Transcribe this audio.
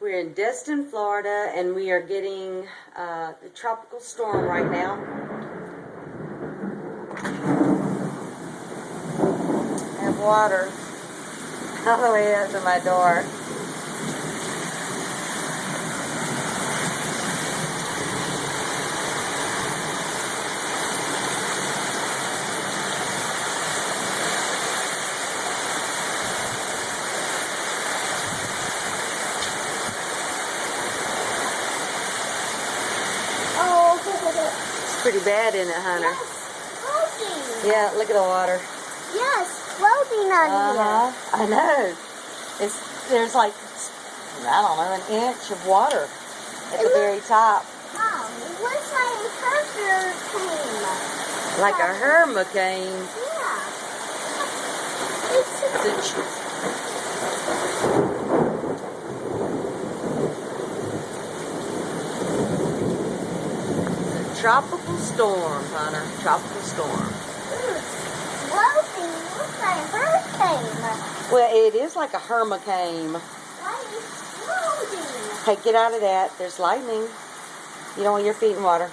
We're in Destin, Florida, and we are getting the tropical storm right now. I have water all the way up to my door. It's pretty bad, isn't it, Hunter? Yes, floating. Yeah, look at the water. Yes, floating on here. I know. There's like, I don't know, an inch of water at the very top. Oh, it looks like a hurricane. Like a hurricane. Yeah. It's tropical storm, Hunter. Tropical storm. Floating looks like a hurricane. Well, it is like a hurricane. Why is it floating? Hey, get out of that. There's lightning. You don't want your feet in water.